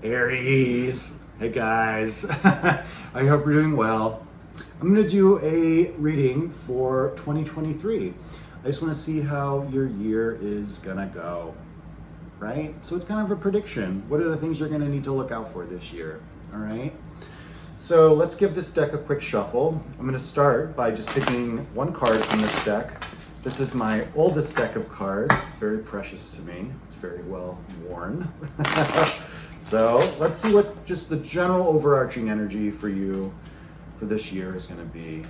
Aries. Hey guys. I hope you're doing well. I'm going to do a reading for 2023. I just want to see how your year is going to go, right? So it's kind of a prediction. What are the things you're going to need to look out for this year, all right? So let's give this deck a quick shuffle. I'm going to start by just picking one card from this deck. This is my oldest deck of cards. It's very precious to me. It's very well worn. So let's see what just the general overarching energy for you for this year is going to be,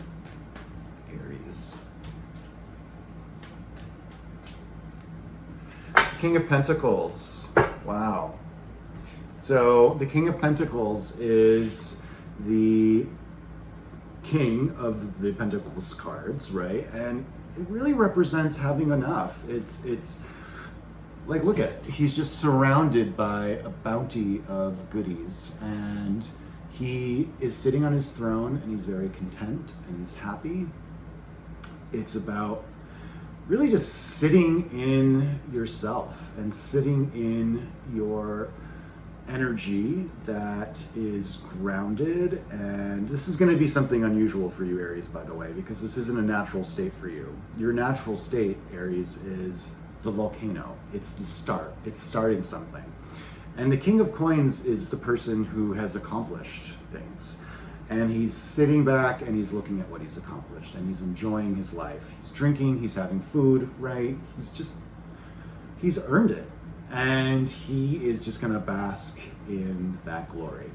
Aries. King of Pentacles. Wow. So the King of Pentacles is the king of the Pentacles cards, right? And it really represents having enough. It's like, look at, he's just surrounded by a bounty of goodies, and he is sitting on his throne and he's very content and he's happy. It's about really just sitting in yourself and sitting in your energy that is grounded. And this is going to be something unusual for you, Aries, by the way, because this isn't a natural state for you. Your natural state, Aries, is the volcano. It's the start. It's starting something. And the King of Coins is the person who has accomplished things. And he's sitting back and he's looking at what he's accomplished and he's enjoying his life. He's drinking, he's having food, right? He's earned it. And he is just going to bask in that glory.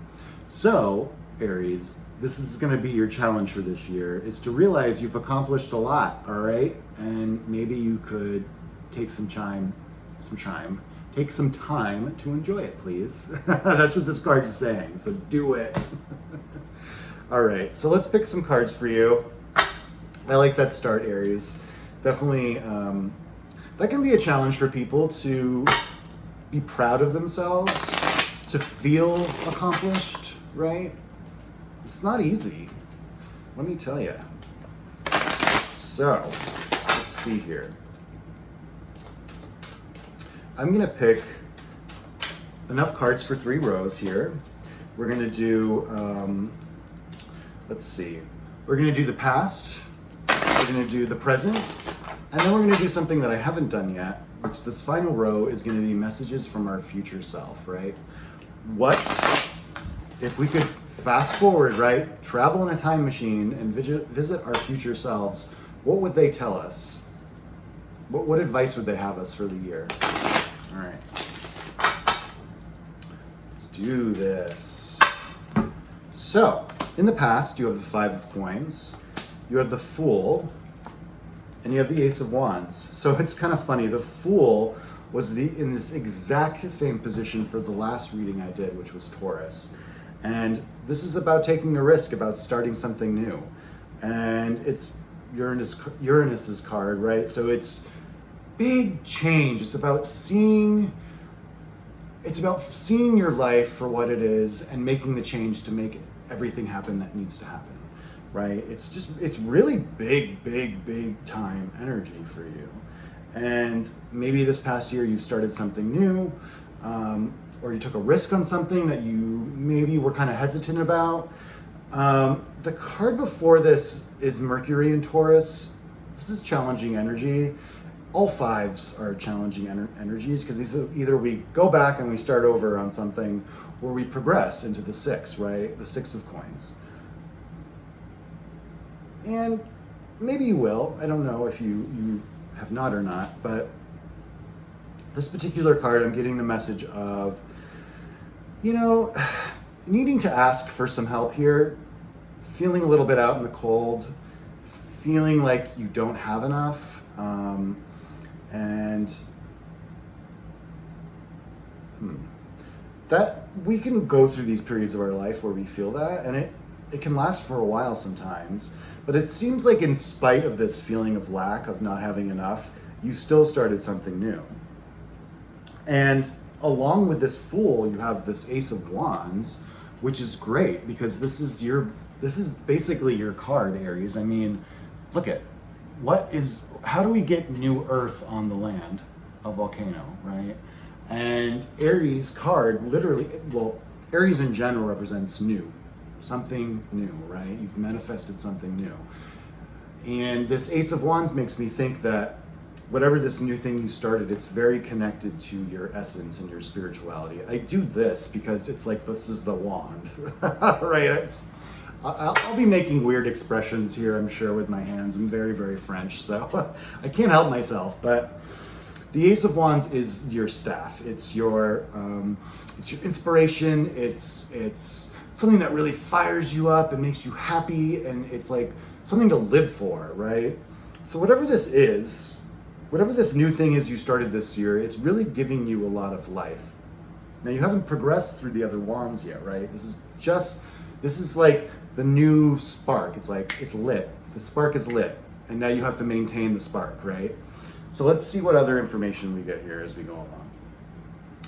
So, Aries, this is going to be your challenge for this year, is to realize you've accomplished a lot, all right? And maybe you could take some time to enjoy it, please. That's what this card is saying, so do it. All right, so let's pick some cards for you. I like that start, Aries. Definitely, that can be a challenge for people to be proud of themselves, to feel accomplished, right? It's not easy, let me tell you. So, let's see here. I'm gonna pick enough cards for 3 rows here. We're gonna do, let's see. We're gonna do the past, we're gonna do the present, and then we're gonna do something that I haven't done yet, which this final row is gonna be messages from our future self, right? What if we could fast forward, right? Travel in a time machine and visit our future selves, what would they tell us? What advice would they have us for the year? All right, let's do this. So, in the past, you have the 5 of coins, you have the Fool, and you have the Ace of Wands. So it's kind of funny. The Fool was in this exact same position for the last reading I did, which was Taurus. And this is about taking a risk, about starting something new. And it's Uranus's card, right? So it's big change. It's about seeing your life for what it is and making the change to make everything happen that needs to happen, right? It's really big time energy for you. And maybe this past year you've started something new, or you took a risk on something that you maybe were kind of hesitant about. The card before this is Mercury in Taurus. This is challenging energy. All 5s are challenging energies, because either we go back and we start over on something, or we progress into the 6, right? The 6 of coins. And maybe you will. I don't know if you have not or not, but this particular card, I'm getting the message of, needing to ask for some help here, feeling a little bit out in the cold, feeling like you don't have enough, and that we can go through these periods of our life where we feel that, and it can last for a while sometimes, but it seems like in spite of this feeling of lack, of not having enough, you still started something new. And along with this Fool, you have this Ace of Wands, which is great, because this is basically your card, Aries. I mean, look at how do we get new earth on the land? A volcano, right? And Aries card literally, well, Aries in general represents new, something new, right? You've manifested something new. And this Ace of Wands makes me think that whatever this new thing you started, it's very connected to your essence and your spirituality. I do this because it's like, this is the wand, right? I'll be making weird expressions here, I'm sure, with my hands. I'm very, very French, so I can't help myself. But the Ace of Wands is your staff. It's your inspiration. It's something that really fires you up and makes you happy, and it's like something to live for, right? So whatever this is, whatever this new thing is you started this year, it's really giving you a lot of life. Now you haven't progressed through the other wands yet, right? This is like the new spark. It's like, it's lit. The spark is lit. And now you have to maintain the spark, right? So let's see what other information we get here as we go along.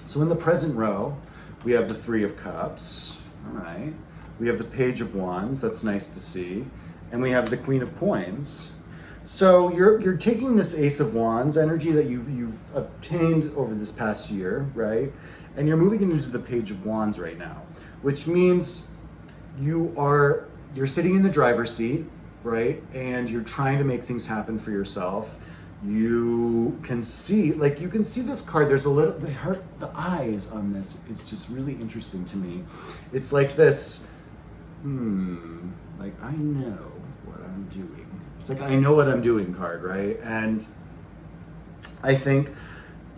So in the present row, we have the Three of Cups, all right? We have the Page of Wands, that's nice to see. And we have the Queen of Coins. So you're taking this Ace of Wands energy that you've obtained over this past year, right? And you're moving into the Page of Wands right now, which means you're sitting in the driver's seat, right? And you're trying to make things happen for yourself. You can see this card. There's a little, the eyes on this is just really interesting to me. It's like this, like I know what I'm doing. It's like, I know what I'm doing card, right? And I think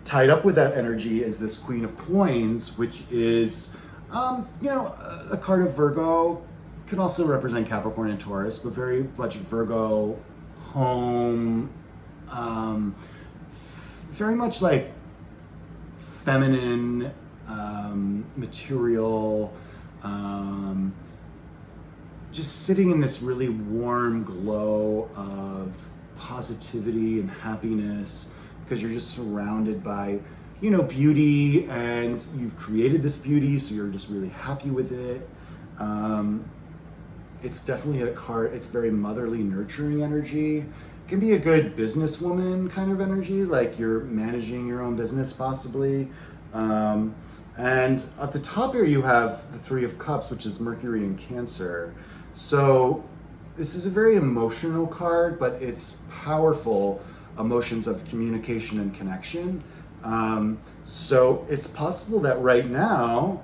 tied up with that energy is this Queen of Coins, which is, a card of Virgo. Can also represent Capricorn and Taurus, but very much Virgo, home, very much like feminine, material, just sitting in this really warm glow of positivity and happiness because you're just surrounded by, beauty, and you've created this beauty, so you're just really happy with it. It's definitely a card, it's very motherly, nurturing energy. It can be a good businesswoman kind of energy, like you're managing your own business possibly. And at the top here you have the Three of Cups, which is Mercury and Cancer. So this is a very emotional card, but it's powerful emotions of communication and connection. So it's possible that right now,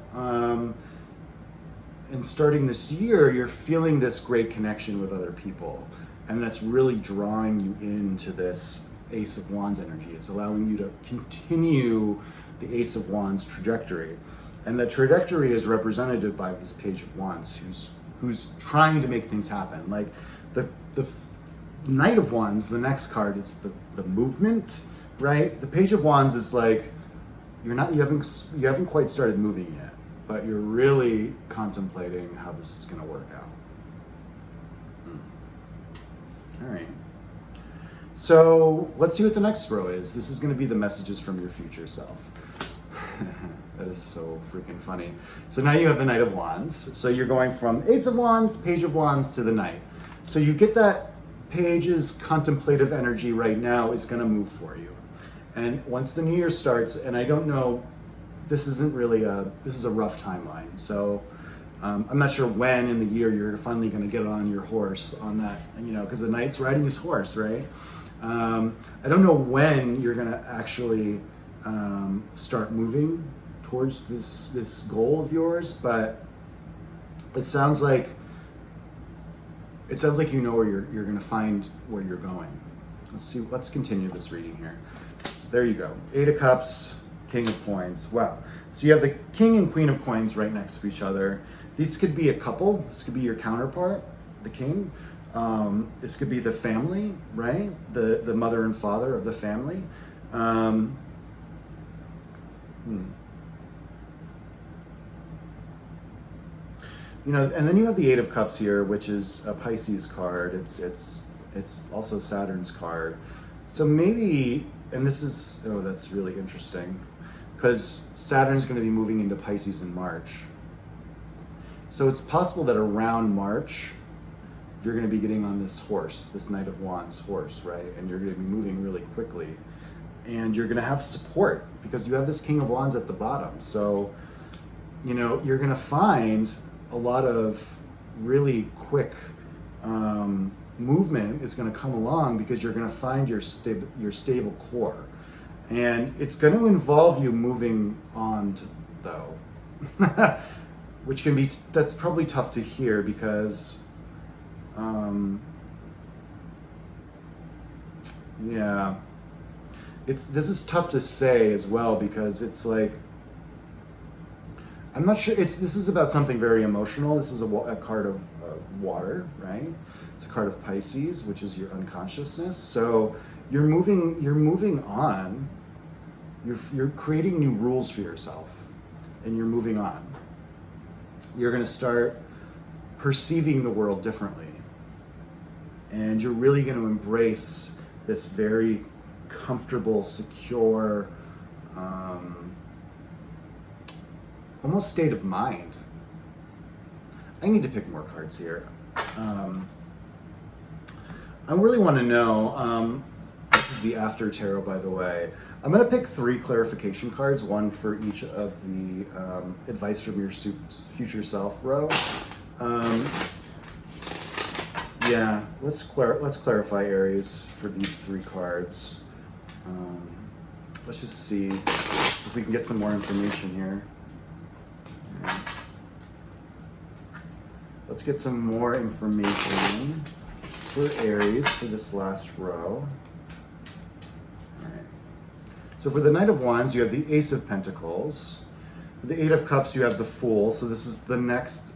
and starting this year, you're feeling this great connection with other people. And that's really drawing you into this Ace of Wands energy. It's allowing you to continue the Ace of Wands trajectory. And the trajectory is represented by this Page of Wands, who's trying to make things happen. Like the Knight of Wands, the next card, is the movement, right? The Page of Wands is like, you haven't quite started moving yet, but you're really contemplating how this is going to work out. All right. So let's see what the next row is. This is going to be the messages from your future self. That is so freaking funny. So now you have the Knight of Wands. So you're going from Ace of Wands, Page of Wands to the Knight. So you get that Page's contemplative energy right now is going to move for you. And once the new year starts, and I don't know, this is a rough timeline. So I'm not sure when in the year you're finally going to get on your horse on that, because the Knight's riding his horse, right? I don't know when you're going to actually start moving towards this goal of yours, but it sounds like you know where you're going to find where you're going. Let's continue this reading here. There you go. Eight of Cups, King of Coins. Wow. So you have the King and Queen of Coins right next to each other. These could be a couple. This could be your counterpart, the King. This could be the family, right? The mother and father of the family. And then you have the Eight of Cups here, which is a Pisces card. It's also Saturn's card. So maybe, and that's really interesting, because Saturn's going to be moving into Pisces in March. So it's possible that around March, you're going to be getting on this horse, this Knight of Wands horse, right? And you're going to be moving really quickly. And you're going to have support because you have this King of Wands at the bottom. So you know, you're going to find a lot of really quick movement is going to come along because you're going to find your stable core. And it's going to involve you moving on, though, which can be, that's probably tough to hear because, yeah, this is tough to say as well because it's like, I'm not sure. This is about something very emotional. This is a card of water, right? It's a card of Pisces, which is your unconsciousness. So you're moving on. You're creating new rules for yourself, and you're moving on. You're going to start perceiving the world differently, and you're really going to embrace this very comfortable, secure, almost state of mind. I need to pick more cards here. I really want to know, this is the after tarot, by the way. I'm going to pick 3 clarification cards, one for each of the advice from your future self row. Yeah, let's clarify, Aries, for these 3 cards. Let's just see if we can get some more information here. Let's get some more information for Aries for this last row. All right. So for the Knight of Wands, you have the Ace of Pentacles. For the 8 of Cups, you have the Fool. So this is the next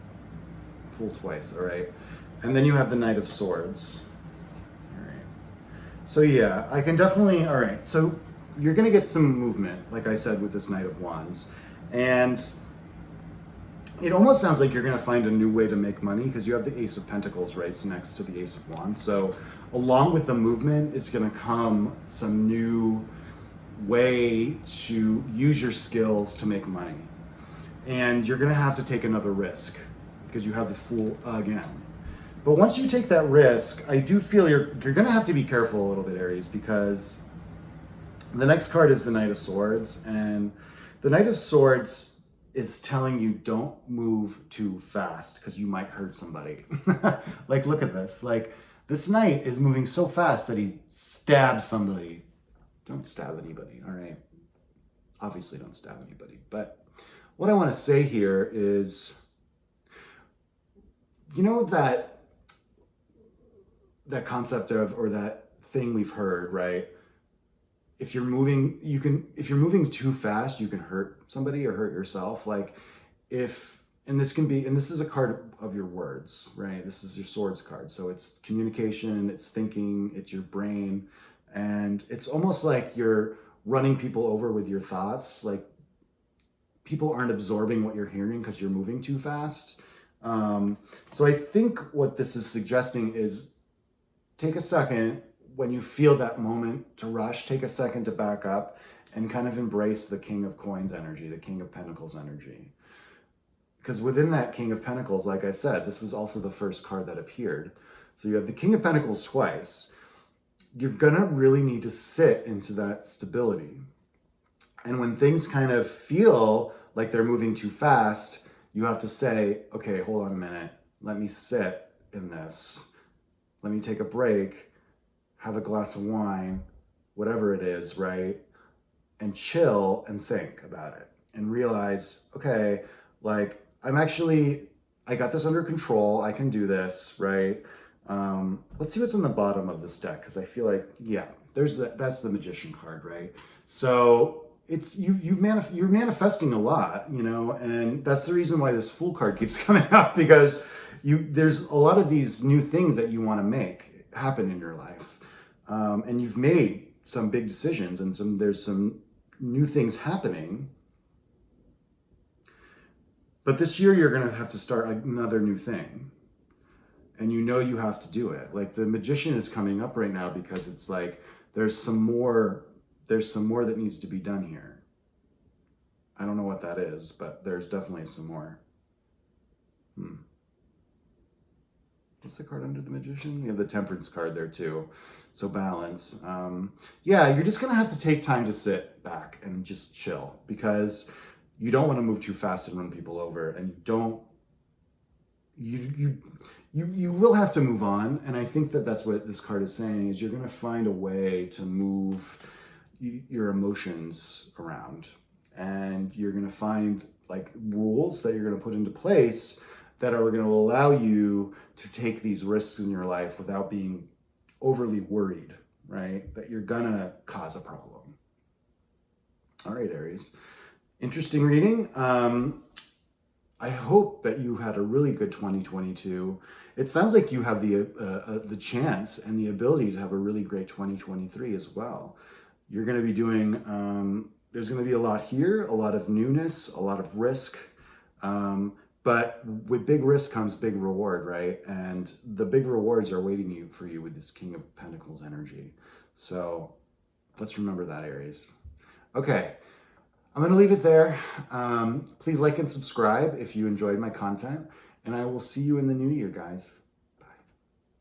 Fool twice, all right? And then you have the Knight of Swords. All right. So yeah, I can definitely, all right. So you're gonna get some movement, like I said, with this Knight of Wands. And it almost sounds like you're going to find a new way to make money because you have the Ace of Pentacles right next to the Ace of Wands. So along with the movement, it's going to come some new way to use your skills to make money. And you're going to have to take another risk because you have the Fool again. But once you take that risk, I do feel you're going to have to be careful a little bit, Aries, because the next card is the Knight of Swords. And the Knight of Swords is telling you don't move too fast because you might hurt somebody. Like, look at this. Like, this knight is moving so fast that he stabs somebody. Don't stab anybody, all right? Obviously don't stab anybody. But what I want to say here is, you know, that concept of, or that thing we've heard, right? If you're moving too fast, you can hurt somebody or hurt yourself. Like and this is a card of your words, right? This is your Swords card. So it's communication, it's thinking, it's your brain. And it's almost like you're running people over with your thoughts. Like people aren't absorbing what you're hearing because you're moving too fast. So I think what this is suggesting is take a second. When you feel that moment to rush, take a second to back up and kind of embrace the King of Coins energy, the King of Pentacles energy. Because within that King of Pentacles, like I said, this was also the first card that appeared. So you have the King of Pentacles twice. You're gonna really need to sit into that stability. And when things kind of feel like they're moving too fast, you have to say, okay, hold on a minute. Let me sit in this. Let me take a break. Have a glass of wine, whatever it is, right? And chill and think about it and realize, okay, like I got this under control. I can do this, right? Let's see what's on the bottom of this deck. Cause I feel like, yeah, that's the Magician card, right? So it's, you're manifesting a lot, you know, and that's the reason why this Fool card keeps coming up because there's a lot of these new things that you want to make happen in your life. And you've made some big decisions and there's some new things happening. But this year you're going to have to start another new thing. And you know you have to do it. Like the Magician is coming up right now because it's like there's some more that needs to be done here. I don't know what that is, but there's definitely some more. What's the card under the Magician? You have the Temperance card there too. So balance. Yeah, you're just going to have to take time to sit back and just chill because you don't want to move too fast and run people over, and you will have to move on. And I think that that's what this card is saying, is you're going to find a way to move your emotions around, and you're going to find like rules that you're going to put into place that are going to allow you to take these risks in your life without being overly worried, right? That you're going to cause a problem. All right, Aries. Interesting reading. I hope that you had a really good 2022. It sounds like you have the chance and the ability to have a really great 2023 as well. You're going to be doing, there's going to be a lot here, a lot of newness, a lot of risk. But with big risk comes big reward, right? And the big rewards are waiting for you with this King of Pentacles energy. So let's remember that, Aries. Okay. I'm going to leave it there. Please like and subscribe if you enjoyed my content, and I will see you in the new year, guys.